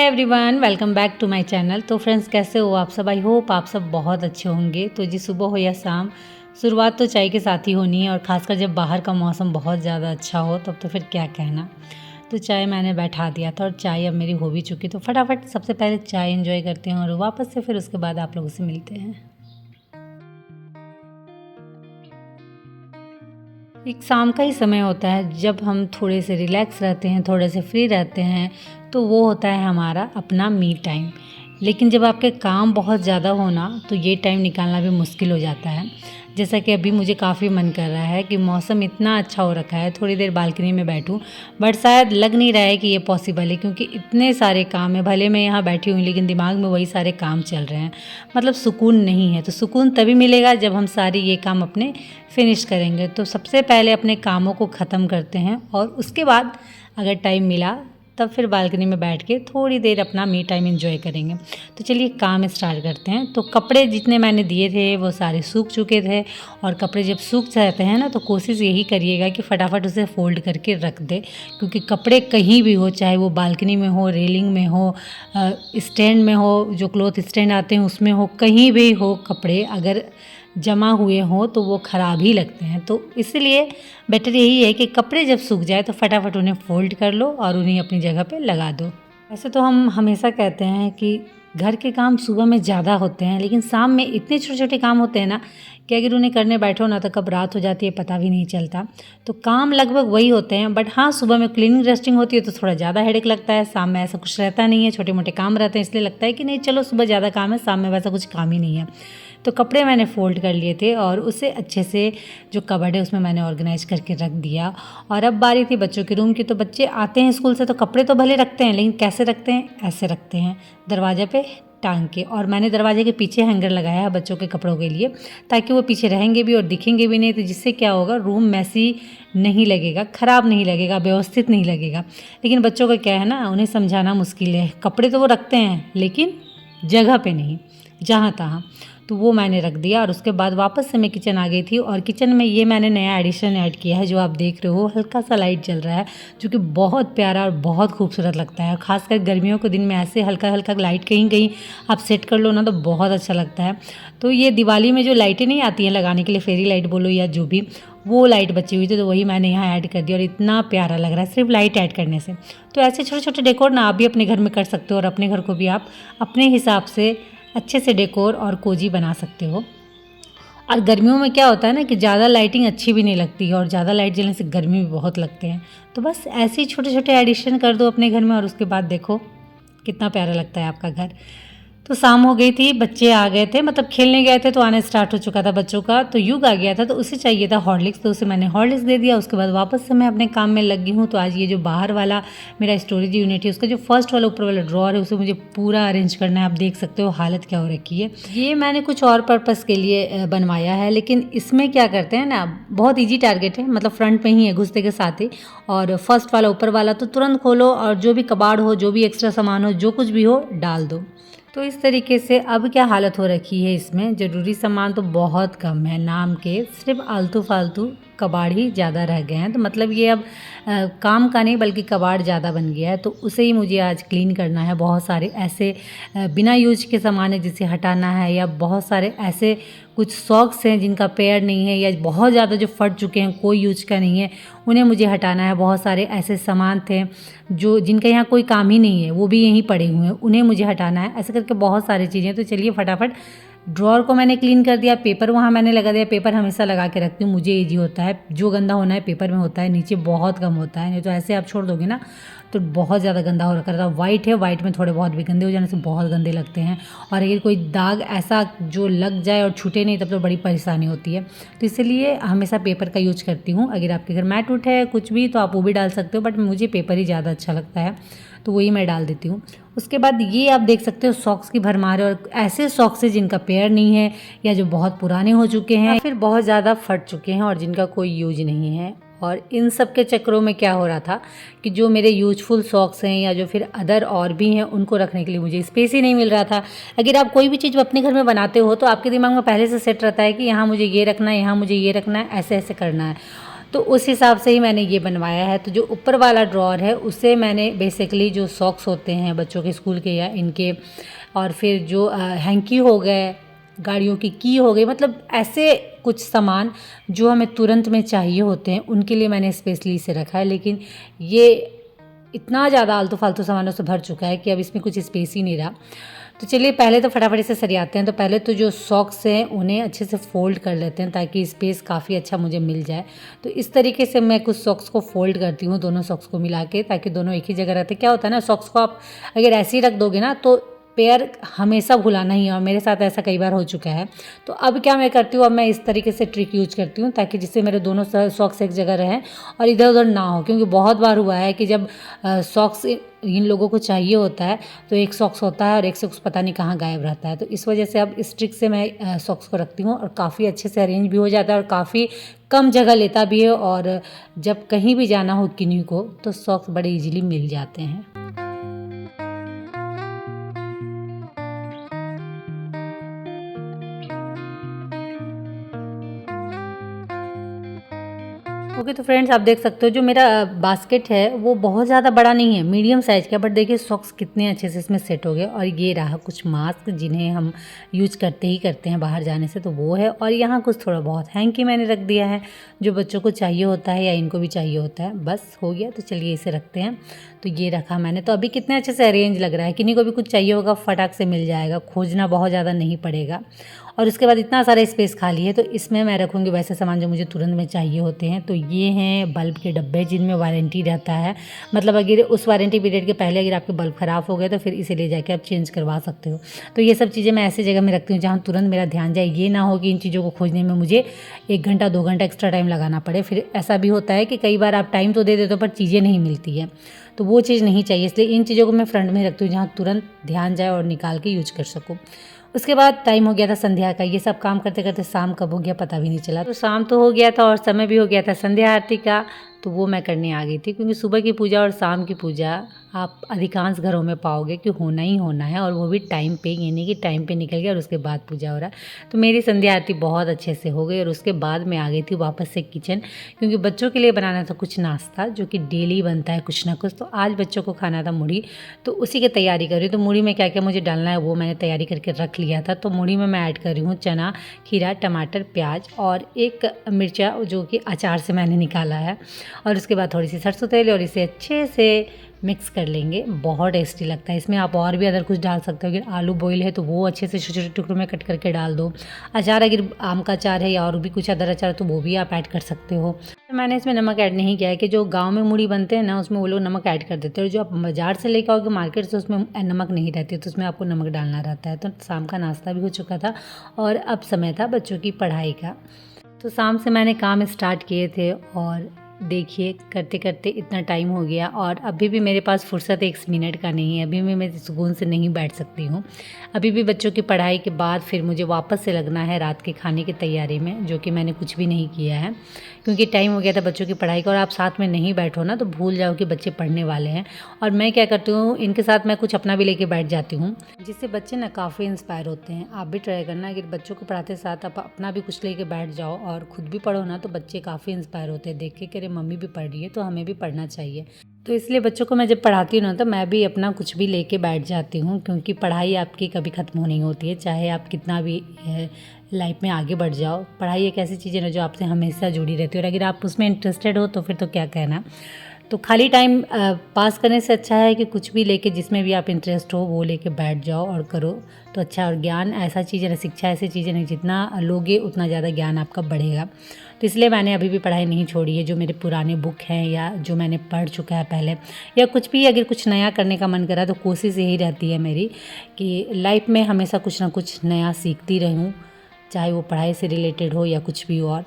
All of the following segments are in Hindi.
Everyone, welcome back to my channel. तो फ्रेंड्स, कैसे हो आप सब? आई होप आप सब बहुत अच्छे होंगे। तो जी, सुबह हो या शाम, शुरुआत तो चाय के साथ ही होनी है। और ख़ासकर जब बाहर का मौसम बहुत ज़्यादा अच्छा हो तब तो फिर क्या कहना। तो चाय मैंने बैठा दिया था और चाय अब मेरी हो भी चुकी। तो फटाफट सबसे पहले चाय एंजॉय करते हैं और वापस से फिर उसके बाद आप लोगों से मिलते हैं। एक शाम का ही समय होता है जब हम थोड़े से रिलैक्स रहते हैं, थोड़े से फ्री रहते हैं। तो वो होता है हमारा अपना मी टाइम। लेकिन जब आपके काम बहुत ज़्यादा हो ना, तो ये टाइम निकालना भी मुश्किल हो जाता है। जैसा कि अभी मुझे काफ़ी मन कर रहा है कि मौसम इतना अच्छा हो रखा है, थोड़ी देर बालकनी में बैठूं। बट शायद लग नहीं रहा है कि ये पॉसिबल है, क्योंकि इतने सारे काम है। भले मैं यहाँ बैठी हूँ लेकिन दिमाग में वही सारे काम चल रहे हैं। मतलब सुकून नहीं है। तो सुकून तभी मिलेगा जब हम सारे ये काम अपने फिनिश करेंगे। तो सबसे पहले अपने कामों को ख़त्म करते हैं और उसके बाद अगर टाइम मिला तब फिर बालकनी में बैठ के थोड़ी देर अपना मी टाइम एंजॉय करेंगे। तो चलिए काम स्टार्ट करते हैं। तो कपड़े जितने मैंने दिए थे वो सारे सूख चुके थे। और कपड़े जब सूख जाते हैं ना, तो कोशिश यही करिएगा कि फटाफट उसे फोल्ड करके रख दे। क्योंकि कपड़े कहीं भी हो, चाहे वो बालकनी में हो, रेलिंग में हो, स्टैंड में हो, जो क्लॉथ स्टैंड आते हैं उसमें हो, कहीं भी हो, कपड़े अगर जमा हुए हों तो वो ख़राब ही लगते हैं। तो इसलिए बेटर यही है कि कपड़े जब सूख जाए तो फटाफट उन्हें फ़ोल्ड कर लो और उन्हें अपनी जगह पे लगा दो। वैसे तो हम हमेशा कहते हैं कि घर के काम सुबह में ज़्यादा होते हैं, लेकिन शाम में इतने छोटे छोटे काम होते हैं ना कि अगर उन्हें करने बैठो ना तो कब रात हो जाती है पता भी नहीं चलता। तो काम लगभग वही होते हैं। बट हाँ, सुबह में क्लीनिंग डस्टिंग होती है तो थोड़ा ज़्यादा हेडेक लगता है। शाम में ऐसा कुछ रहता नहीं है, छोटे मोटे काम रहते हैं, इसलिए लगता है कि नहीं चलो सुबह ज़्यादा काम है, शाम में वैसा कुछ काम ही नहीं है। तो कपड़े मैंने फ़ोल्ड कर लिए थे और उसे अच्छे से जो कबर्ड है उसमें मैंने ऑर्गेनाइज करके रख दिया। और अब बारी थी बच्चों के रूम की। तो बच्चे आते हैं स्कूल से तो कपड़े तो भले रखते हैं, लेकिन कैसे रखते हैं? ऐसे रखते हैं, दरवाजे पे टांग के। और मैंने दरवाजे के पीछे हैंगर लगाया है बच्चों के कपड़ों के लिए, ताकि वो पीछे रहेंगे भी और दिखेंगे भी नहीं। तो जिससे क्या होगा, रूम मैसी नहीं लगेगा, ख़राब नहीं लगेगा, व्यवस्थित नहीं लगेगा। लेकिन बच्चों का क्या है ना, उन्हें समझाना मुश्किल है। कपड़े तो वो रखते हैं लेकिन जगह पे नहीं, जहाँ तहाँ। तो वो मैंने रख दिया और उसके बाद वापस से मैं किचन आ गई थी। और किचन में ये मैंने नया एडिशन ऐड किया है, जो आप देख रहे हो, हल्का सा लाइट जल रहा है, जो कि बहुत प्यारा और बहुत खूबसूरत लगता है। खासकर गर्मियों के दिन में ऐसे हल्का हल्का लाइट कहीं कहीं आप सेट कर लो ना तो बहुत अच्छा लगता है। तो ये दिवाली में जो लाइटें नहीं आती हैं लगाने के लिए, फेरी लाइट बोलो या जो भी, वो लाइट बची हुई थी, तो वही मैंने यहाँ ऐड कर दिया और इतना प्यारा लग रहा है सिर्फ लाइट ऐड करने से। तो ऐसे छोटे छोटे डेकोर ना आप भी अपने घर में कर सकते हो और अपने घर को भी आप अपने हिसाब से अच्छे से डेकोर और कोजी बना सकते हो। और गर्मियों में क्या होता है ना कि ज़्यादा लाइटिंग अच्छी भी नहीं लगती है और ज़्यादा लाइट जलने से गर्मी भी बहुत लगते हैं। तो बस ऐसे ही छोटे छोटे एडिशन कर दो अपने घर में और उसके बाद देखो कितना प्यारा लगता है आपका घर। तो शाम हो गई थी, बच्चे आ गए थे, मतलब खेलने गए थे तो आना स्टार्ट हो चुका था बच्चों का। तो युग आ गया था तो उसे चाहिए था हॉर्लिक्स, तो उसे मैंने हॉर्लिक्स दे दिया। उसके बाद वापस से मैं अपने काम में लगी हूँ। तो आज ये जो बाहर वाला मेरा स्टोरेज यूनिट है, उसका जो फर्स्ट वाला ऊपर वाला ड्रॉर है, उसे मुझे पूरा अरेंज करना है। आप देख सकते हो हालत क्या हो रखी है। ये मैंने कुछ और पर्पज़ के लिए बनवाया है, लेकिन इसमें क्या करते हैं ना, बहुत ईजी टारगेट है, मतलब फ्रंट में ही है घुसते के साथ ही। और फर्स्ट वाला ऊपर वाला तो तुरंत खोलो और जो भी कबाड़ हो, जो भी एक्स्ट्रा सामान हो, जो कुछ भी हो, डाल दो। तो इस तरीके से अब क्या हालत हो रखी है, इसमें ज़रूरी सामान तो बहुत कम है, नाम के सिर्फ आलतू फालतू कबाड़ ही ज़्यादा रह गए हैं। तो मतलब ये अब काम का नहीं बल्कि कबाड़ ज़्यादा बन गया है। तो उसे ही मुझे आज क्लीन करना है। बहुत सारे ऐसे बिना यूज के सामान है जिसे हटाना है, या बहुत सारे ऐसे कुछ सॉक्स हैं जिनका पेयर नहीं है, या बहुत ज़्यादा जो फट चुके हैं, कोई यूज का नहीं है, उन्हें मुझे हटाना है। बहुत सारे ऐसे सामान थे जो जिनका यहाँ कोई काम ही नहीं है, वो भी यहीं पड़े हुए हैं, उन्हें मुझे हटाना है। ऐसे करके बहुत सारी चीज़ें। तो चलिए फटाफट ड्रॉर को मैंने क्लीन कर दिया। पेपर वहाँ मैंने लगा दिया। पेपर हमेशा लगा के रखती हूँ, मुझे ईजी होता है। जो गंदा होना है पेपर में होता है, नीचे बहुत कम होता है। नहीं तो ऐसे आप छोड़ दोगे ना तो बहुत ज़्यादा गंदा हो रखा था। वाइट है, वाइट में थोड़े बहुत भी गंदे हो जाने से बहुत गंदे लगते हैं। और अगर कोई दाग ऐसा जो लग जाए और छूटे नहीं तब तो बड़ी परेशानी होती है। तो इसलिए हमेशा पेपर का यूज करती हूँ। अगर आपके घर मैट उठ है कुछ भी तो आप वो भी डाल सकते हो, बट मुझे पेपर ही ज़्यादा अच्छा लगता है तो वही मैं डाल देती हूँ। उसके बाद ये आप देख सकते हो सॉक्स की भरमार है, और ऐसे सॉक्स है जिनका पेयर नहीं है, या जो बहुत पुराने हो चुके हैं, या फिर बहुत ज़्यादा फट चुके हैं और जिनका कोई यूज नहीं है। और इन सब के चक्करों में क्या हो रहा था कि जो मेरे यूजफुल सॉक्स हैं या जो फिर अदर और भी हैं, उनको रखने के लिए मुझे स्पेस ही नहीं मिल रहा था। अगर आप कोई भी चीज़ अपने घर में बनाते हो तो आपके दिमाग में पहले से सेट रहता है कि यहाँ मुझे ये रखना है, यहाँ मुझे ये रखना है, ऐसे ऐसे करना है। तो उस हिसाब से ही मैंने ये बनवाया है। तो जो ऊपर वाला ड्रॉअर है उससे मैंने बेसिकली जो सॉक्स होते हैं बच्चों के स्कूल के या इनके, और फिर जो हैंकी हो गए, गाड़ियों की हो गई, मतलब ऐसे कुछ सामान जो हमें तुरंत में चाहिए होते हैं उनके लिए मैंने स्पेशली इसे रखा है। लेकिन ये इतना ज़्यादा आलतू फालतू सामानों से भर चुका है कि अब इसमें कुछ स्पेस ही नहीं रहा। तो चलिए पहले तो फटाफट से सरियाते हैं। तो पहले तो जो सॉक्स हैं उन्हें अच्छे से फ़ोल्ड कर लेते हैं ताकि स्पेस काफ़ी अच्छा मुझे मिल जाए। तो इस तरीके से मैं कुछ सॉक्स को फ़ोल्ड करती हूँ, दोनों सॉक्स को मिला के, ताकि दोनों एक ही जगह रहते। क्या होता है ना, सॉक्स को आप अगर ऐसे ही रख दोगे ना तो पैर हमेशा भुलाना ही है, और मेरे साथ ऐसा कई बार हो चुका है। तो अब क्या मैं करती हूँ, अब मैं इस तरीके से ट्रिक यूज करती हूँ ताकि जिससे मेरे दोनों सॉक्स एक जगह रहें और इधर उधर ना हो। क्योंकि बहुत बार हुआ है कि जब सॉक्स इन लोगों को चाहिए होता है तो एक सॉक्स होता है और एक सॉक्स पता नहीं कहाँ गायब रहता है। तो इस वजह से अब इस ट्रिक से मैं सॉक्स को रखती हूँ और काफ़ी अच्छे से अरेंज भी हो जाता है और काफ़ी कम जगह लेता भी है। और जब कहीं भी जाना हो किन्हीं को तो सॉक्स बड़े ईजिली मिल जाते हैं। ओके, तो फ्रेंड्स आप देख सकते हो जो मेरा बास्केट है वो बहुत ज़्यादा बड़ा नहीं है, मीडियम साइज़ का, बट देखिए सॉक्स कितने अच्छे से इसमें सेट हो गए। और ये रहा कुछ मास्क जिन्हें हम यूज करते ही करते हैं बाहर जाने से, तो वो है। और यहाँ कुछ थोड़ा बहुत हैंकी मैंने रख दिया है जो बच्चों को चाहिए होता है या इनको भी चाहिए होता है। बस हो गया, तो चलिए इसे रखते हैं। तो ये रखा मैंने। तो अभी कितने अच्छे से अरेंज लग रहा है, किन्हीं को भी कुछ चाहिए होगा फटाक से मिल जाएगा, खोजना बहुत ज़्यादा नहीं पड़ेगा। और उसके बाद इतना सारा स्पेस खाली है तो इसमें मैं रखूँगी वैसे सामान जो मुझे तुरंत में चाहिए होते हैं। तो ये हैं बल्ब के डब्बे जिनमें वारंटी रहता है, मतलब अगर उस वारंटी पीरियड के पहले अगर आपके बल्ब ख़राब हो गए तो फिर इसे ले जाके आप चेंज करवा सकते हो। तो ये सब चीज़ें मैं ऐसी जगह में रखती हूँ जहाँ तुरंत मेरा ध्यान जाए। ये ना हो कि इन चीज़ों को खोजने में मुझे 1 घंटा 2 घंटा एक्स्ट्रा टाइम लगाना पड़े। फिर ऐसा भी होता है कि कई बार आप टाइम तो दे देते हो पर चीज़ें नहीं मिलती है, तो वो चीज़ नहीं चाहिए। इसलिए इन चीज़ों को मैं फ्रंट में रखती हूँ जहाँ तुरंत ध्यान जाए और निकाल के यूज कर सकूँ। उसके बाद टाइम हो गया था संध्या का। ये सब काम करते करते शाम कब हो गया पता भी नहीं चला। तो शाम तो हो गया था और समय भी हो गया था संध्या आरती का, तो वो मैं करने आ गई थी। क्योंकि सुबह की पूजा और शाम की पूजा आप अधिकांश घरों में पाओगे कि होना ही होना है, और वो भी टाइम पे, ये नहीं कि टाइम पे निकल गया और उसके बाद पूजा हो रहा है। तो मेरी संध्या आरती बहुत अच्छे से हो गई और उसके बाद मैं आ गई थी वापस से किचन, क्योंकि बच्चों के लिए बनाना था कुछ नाश्ता जो कि डेली बनता है कुछ ना कुछ। तो आज बच्चों को खाना था मुढ़ी, तो उसी की तैयारी कर रही हूँ। तो मुढ़ी में क्या क्या मुझे डालना है वो मैंने तैयारी करके रख लिया था। तो मुढ़ी में मैं ऐड कर रही हूँ चना, खीरा, टमाटर, प्याज और एक मिर्चा जो कि अचार से मैंने निकाला है, और उसके बाद थोड़ी सी सरसों तेल, और इसे अच्छे से मिक्स कर लेंगे। बहुत टेस्टी लगता है। इसमें आप और भी अदर कुछ डाल सकते हो। अगर आलू बॉईल है तो वो अच्छे से छोटे छोटे टुकड़ों में कट करके डाल दो। अचार अगर आम का अचार है या और भी कुछ अदर अचार तो वो भी आप ऐड कर सकते हो। तो मैंने इसमें नमक ऐड नहीं किया है कि जो गांव में मुड़ी बनते हैं ना उसमें वो लोग नमक ऐड कर देते हैं, और जो आप बाजार से लेकर आओगे मार्केट से उसमें नमक नहीं रहती, तो उसमें आपको नमक डालना रहता है। तो शाम का नाश्ता भी हो चुका था और अब समय था बच्चों की पढ़ाई का। तो शाम से मैंने काम स्टार्ट किए थे और देखिए करते करते इतना टाइम हो गया और अभी भी मेरे पास फुर्सत 1 मिनट का नहीं है। अभी भी मैं सुकून से नहीं बैठ सकती हूँ। अभी भी बच्चों की पढ़ाई के बाद फिर मुझे वापस से लगना है रात के खाने की तैयारी में, जो कि मैंने कुछ भी नहीं किया है क्योंकि टाइम हो गया था बच्चों की पढ़ाई का। और आप साथ में नहीं बैठो ना तो भूल जाओ कि बच्चे पढ़ने वाले हैं। और मैं क्या करती हूँ, इनके साथ मैं कुछ अपना भी लेके बैठ जाती हूँ, जिससे बच्चे ना काफ़ी इंस्पायर होते हैं। आप भी ट्राई करना, अगर बच्चों को पढ़ाते साथ आप अपना भी कुछ लेके बैठ जाओ और खुद भी पढ़ो ना तो बच्चे काफ़ी इंस्पायर होते हैं देख के कि अरे मम्मी भी पढ़ रही है तो हमें भी पढ़ना चाहिए। तो इसलिए बच्चों को मैं जब पढ़ाती हूँ ना तो मैं भी अपना कुछ भी लेके बैठ जाती हूँ, क्योंकि पढ़ाई आपकी कभी ख़त्म नहीं होती है। चाहे आप कितना भी लाइफ में आगे बढ़ जाओ, पढ़ाई एक ऐसी चीज़ है ना जो आपसे हमेशा जुड़ी रहती है, और अगर आप उसमें इंटरेस्टेड हो तो फिर तो क्या कहना। तो खाली टाइम पास करने से अच्छा है कि कुछ भी लेके, जिसमें भी आप इंटरेस्ट हो वो लेके बैठ जाओ और करो तो अच्छा। और ज्ञान ऐसा चीज़ है ना, शिक्षा ऐसी चीज़ है ना, जितना लोगे उतना ज़्यादा ज्ञान आपका बढ़ेगा। तो इसलिए मैंने अभी भी पढ़ाई नहीं छोड़ी है। जो मेरे पुराने बुक हैं या जो मैंने पढ़ चुका है पहले, या कुछ भी अगर कुछ नया करने का मन करा तो कोशिश यही रहती है मेरी कि लाइफ में हमेशा कुछ ना कुछ नया सीखती रहूँ, चाहे वो पढ़ाई से रिलेटेड हो या कुछ भी और।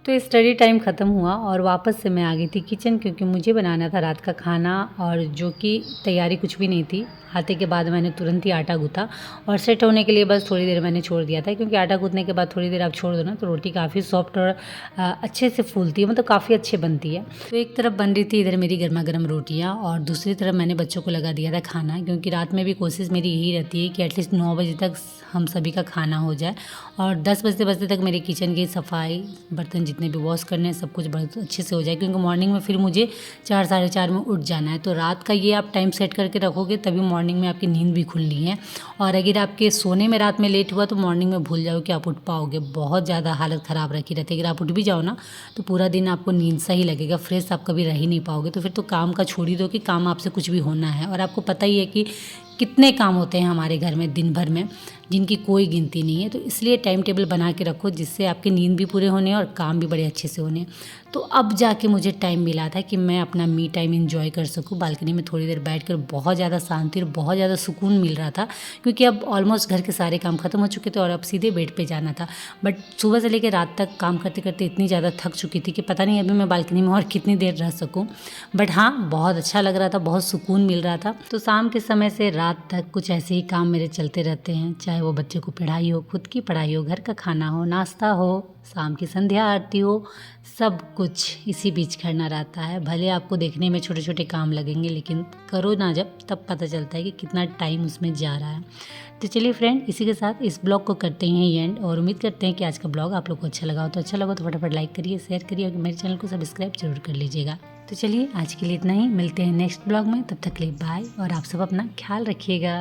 तो स्टडी टाइम ख़त्म हुआ और वापस से मैं आ गई थी किचन, क्योंकि मुझे बनाना था रात का खाना, और जो कि तैयारी कुछ भी नहीं थी। आते के बाद मैंने तुरंत ही आटा गूँथा और सेट होने के लिए बस थोड़ी देर मैंने छोड़ दिया था, क्योंकि आटा गूँथने के बाद थोड़ी देर आप छोड़ दो ना तो रोटी काफ़ी सॉफ्ट और अच्छे से फूलती है, मतलब काफ़ी अच्छी बनती है। तो एक तरफ बन रही थी इधर मेरी गर्मा गर्म रोटियाँ और दूसरी तरफ मैंने बच्चों को लगा दिया था खाना, क्योंकि रात में भी कोशिश मेरी यही रहती है कि एटलीस्ट 9 बजे तक हम सभी का खाना हो जाए और 10 बजते बजते तक मेरे किचन की सफाई, बर्तन जितने भी वॉश करने हैं सब कुछ बहुत अच्छे से हो जाए, क्योंकि मॉर्निंग में फिर मुझे 4 साढ़े 4 में उठ जाना है। तो रात का ये आप टाइम सेट करके रखोगे तभी मॉर्निंग में आपकी नींद भी खुलनी है। और अगर आपके सोने में रात में लेट हुआ तो मॉर्निंग में भूल जाओ कि आप उठ पाओगे, बहुत ज़्यादा हालत ख़राब रखी रहती है। अगर आप उठ भी जाओ ना तो पूरा दिन आपको नींद सा ही लगेगा, फ्रेश आप कभी रह ही नहीं पाओगे। तो फिर तो काम का छोड़ ही दो कि काम आपसे कुछ भी होना है। और आपको पता ही है कि कितने काम होते हैं हमारे घर में दिन भर में, जिनकी कोई गिनती नहीं है। तो इसलिए टाइम टेबल बना के रखो जिससे आपकी नींद भी पूरे होने और काम भी बड़े अच्छे से होने। तो अब जाके मुझे टाइम मिला था कि मैं अपना मी टाइम एंजॉय कर सकूँ। बालकनी में थोड़ी देर बैठकर बहुत ज़्यादा शांति और बहुत ज़्यादा सुकून मिल रहा था, क्योंकि अब ऑलमोस्ट घर के सारे काम खत्म हो चुके थे और अब सीधे बेड पे जाना था। बट सुबह से लेकर रात तक काम करते करते इतनी ज़्यादा थक चुकी थी कि पता नहीं अभी मैं बालकनी में और कितनी देर रह सकूँ। बट हाँ, बहुत अच्छा लग रहा था, बहुत सुकून मिल रहा था। तो शाम के समय से रात तक कुछ ऐसे ही काम मेरे चलते रहते हैं, चाहे वो बच्चे को पढ़ाई हो, खुद की पढ़ाई हो, घर का खाना हो, नाश्ता हो, शाम की संध्या आरती हो, सब कुछ इसी बीच करना रहता है। भले आपको देखने में छोटे छोटे काम लगेंगे, लेकिन करो ना जब तब पता चलता है कि कितना टाइम उसमें जा रहा है। तो चलिए फ्रेंड, इसी के साथ इस ब्लॉग को करते हैं एंड, और उम्मीद करते हैं कि आज का ब्लॉग आप लोग को अच्छा लगा हो। तो अच्छा लगा तो फटाफट लाइक करिए, शेयर करिए और मेरे चैनल को सब्सक्राइब जरूर कर लीजिएगा। तो चलिए आज के लिए इतना ही, मिलते हैं नेक्स्ट ब्लॉग में। तब तक के लिए बाय और आप सब अपना ख्याल रखिएगा।